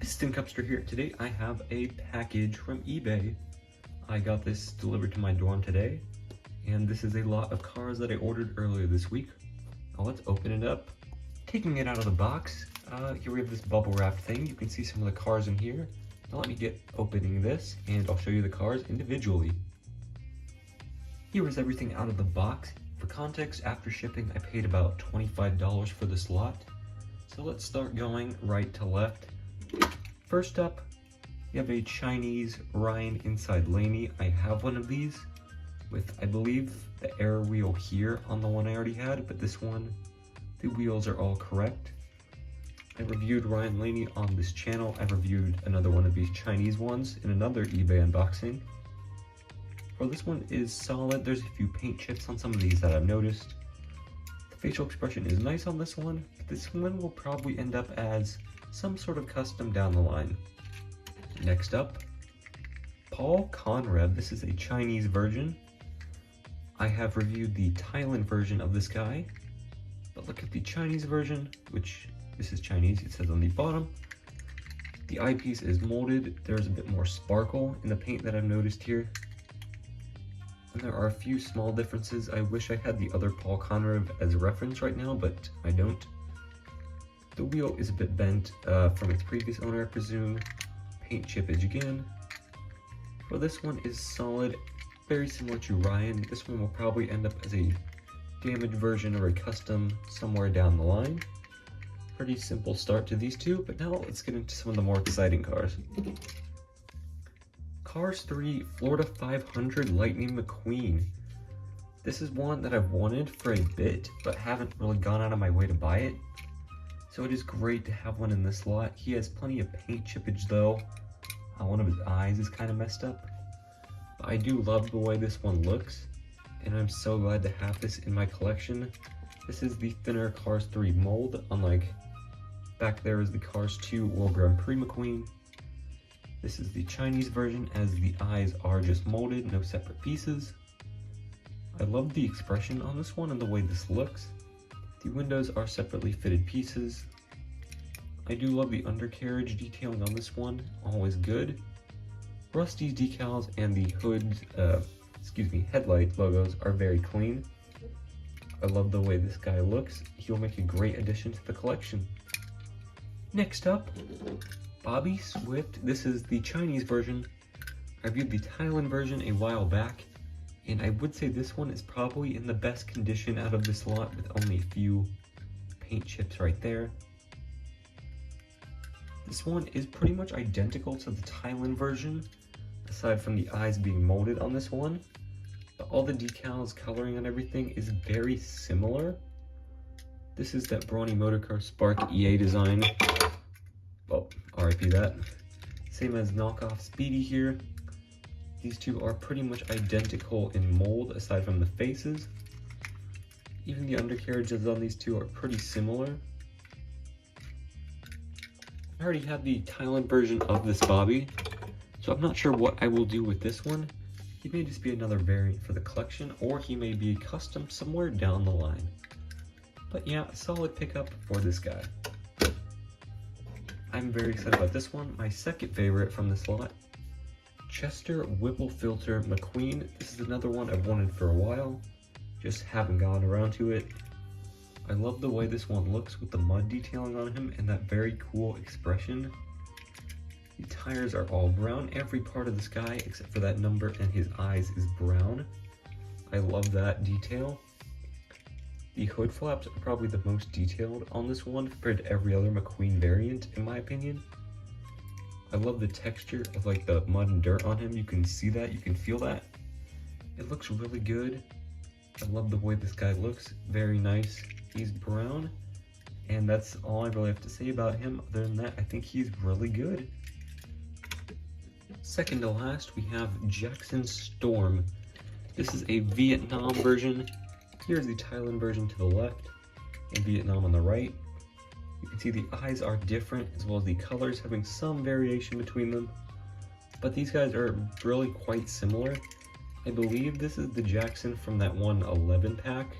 Piston Cupster here. Today I have a package from eBay. I got this delivered to my dorm today, and this is a lot of cars that I ordered earlier this week. Now let's open it up. Taking it out of the box, here we have this bubble wrap thing. You can see some of the cars in here. Now let me get opening this, and I'll show you the cars individually. Here is everything out of the box. For context, after shipping, I paid about $25 for this lot. So let's start going right to left. First up, you have a Chinese Ryan inside Lany. I have one of these with, I believe, the air wheel here on the one I already had, but this one, the wheels are all correct. I reviewed Ryan Lany on this channel. I reviewed another one of these Chinese ones in another eBay unboxing. Well, this one is solid. There's a few paint chips on some of these that I've noticed. The facial expression is nice on this one, but this one will probably end up as some sort of custom down the line. Next up, Paul Conrev. This is a Chinese version. I have reviewed the Thailand version of this guy, but look at the Chinese version, which this is Chinese, it says on the bottom. The eyepiece is molded. There's a bit more sparkle in the paint that I've noticed here. And there are a few small differences. I wish I had the other Paul Conrev as a reference right now, but I don't. The wheel is a bit bent from its previous owner, I presume. Paint chippage again. Well, this one is solid, very similar to Ryan. This one will probably end up as a damaged version or a custom somewhere down the line. Pretty simple start to these two, but now let's get into some of the more exciting cars. Cars 3 Florida 500 Lightning McQueen. This is one that I've wanted for a bit, but haven't really gone out of my way to buy it. So it is great to have one in this lot. He has plenty of paint chippage though. One of his eyes is kind of messed up. But I do love the way this one looks, and I'm so glad to have this in my collection. This is the thinner Cars 3 mold, unlike back there is the Cars 2 World Grand Prix McQueen. This is the Chinese version, as the eyes are just molded, no separate pieces. I love the expression on this one and the way this looks. The windows are separately fitted pieces. I do love the undercarriage detailing on this one, always good. Rusty's decals and the hood, headlight logos are very clean. I love the way this guy looks. He'll make a great addition to the collection. Next up, Bobby Swift. This is the Chinese version. I reviewed the Thailand version a while back, and I would say this one is probably in the best condition out of this lot, with only a few paint chips right there. This one is pretty much identical to the Thailand version, aside from the eyes being molded on this one. But all the decals, coloring, and everything is very similar. This is that Brawny Motorcar Spark EA design. Well, RIP that. Same as knockoff Speedy here. These two are pretty much identical in mold, aside from the faces. Even the undercarriages on these two are pretty similar. I already have the Thailand version of this Bobby, so I'm not sure what I will do with this one. He may just be another variant for the collection, or he may be custom somewhere down the line. But yeah, a solid pickup for this guy. I'm very excited about this one. My second favorite from this lot, Chester Whipplefilter McQueen. This is another one I've wanted for a while, just haven't gotten around to it. I love the way this one looks with the mud detailing on him and that very cool expression. The tires are all brown. Every part of this guy except for that number and his eyes is brown. I love that detail. The hood flaps are probably the most detailed on this one compared to every other McQueen variant, in my opinion. I love the texture of like the mud and dirt on him. You can see that, you can feel that. It looks really good. I love the way this guy looks, very nice. He's brown, and that's all I really have to say about him. Other than that, I think he's really good. Second to last, we have Jackson Storm. This is a Vietnam version. Here's the Thailand version to the left, and Vietnam on the right. You can see the eyes are different, as well as the colors having some variation between them. But these guys are really quite similar. I believe this is the Jackson from that one 11 pack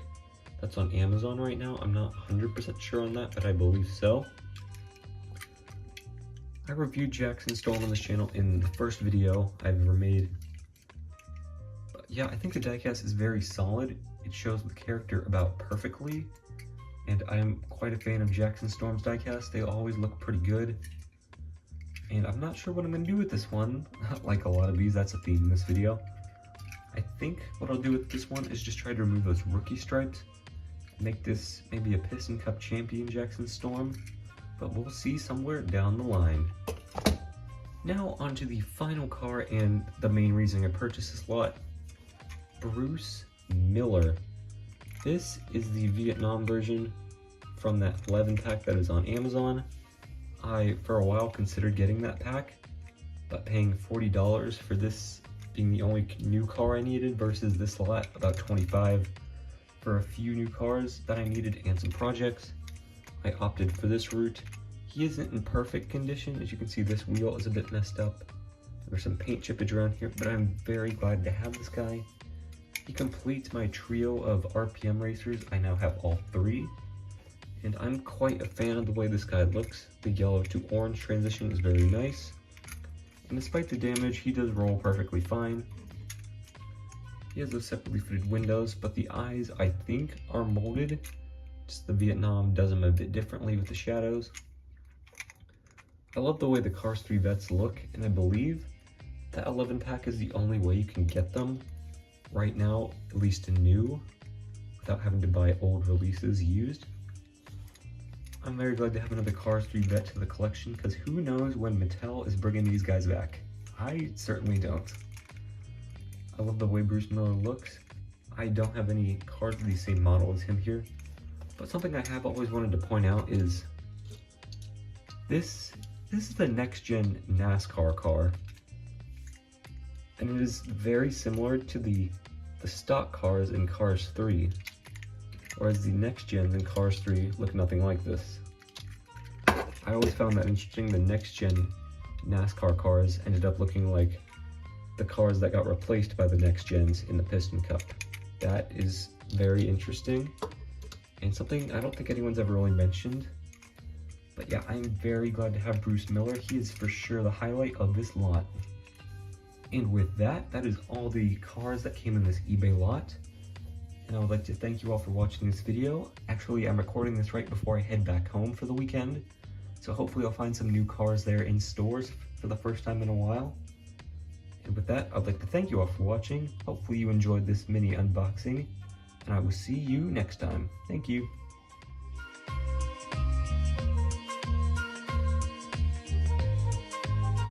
that's on Amazon right now. I'm not 100% sure on that, but I believe so. I reviewed Jackson Storm on this channel in the first video I've ever made. But yeah, I think the diecast is very solid. It shows the character about perfectly, and I'm quite a fan of Jackson Storm's diecast. They always look pretty good. And I'm not sure what I'm going to do with this one. Like a lot of these, that's a theme in this video. I think what I'll do with this one is just try to remove those rookie stripes. Make this maybe a Piston Cup champion Jackson Storm. But we'll see somewhere down the line. Now onto the final car and the main reason I purchased this lot. Bruce Miller. This is the Vietnam version from that 11 pack that is on Amazon. I, for a while, considered getting that pack, but paying $40 for this being the only new car I needed versus this lot, about $25 for a few new cars that I needed and some projects, I opted for this route. He isn't in perfect condition. As you can see, this wheel is a bit messed up. There's some paint chippage around here, but I'm very glad to have this guy. He completes my trio of RPM racers. I now have all 3, and I'm quite a fan of the way this guy looks. The yellow to orange transition is very nice, and despite the damage, he does roll perfectly fine. He has those separately fitted windows, but the eyes, I think, are molded. Just the Vietnam does them a bit differently with the shadows. I love the way the Cars 3 vets look, and I believe that 11 pack is the only way you can get them right now, at least new, without having to buy old releases used. I'm very glad to have another Cars 3 vet to the collection, because who knows when Mattel is bringing these guys back. I certainly don't. I love the way Bruce Miller looks. I don't have any cars of the same model as him here, but something I have always wanted to point out is this is the next-gen NASCAR car, and it is very similar to the stock cars in Cars 3, whereas the next gens in Cars 3 look nothing like this. I always found that interesting. The next-gen NASCAR cars ended up looking like the cars that got replaced by the next gens in the Piston Cup. That is very interesting, and something I don't think anyone's ever really mentioned. But yeah, I'm very glad to have Bruce Miller. He is for sure the highlight of this lot. And with that, that is all the cars that came in this eBay lot. And I would like to thank you all for watching this video. Actually, I'm recording this right before I head back home for the weekend, so hopefully I'll find some new cars there in stores for the first time in a while. And with that, I'd like to thank you all for watching. Hopefully you enjoyed this mini unboxing, and I will see you next time. Thank you.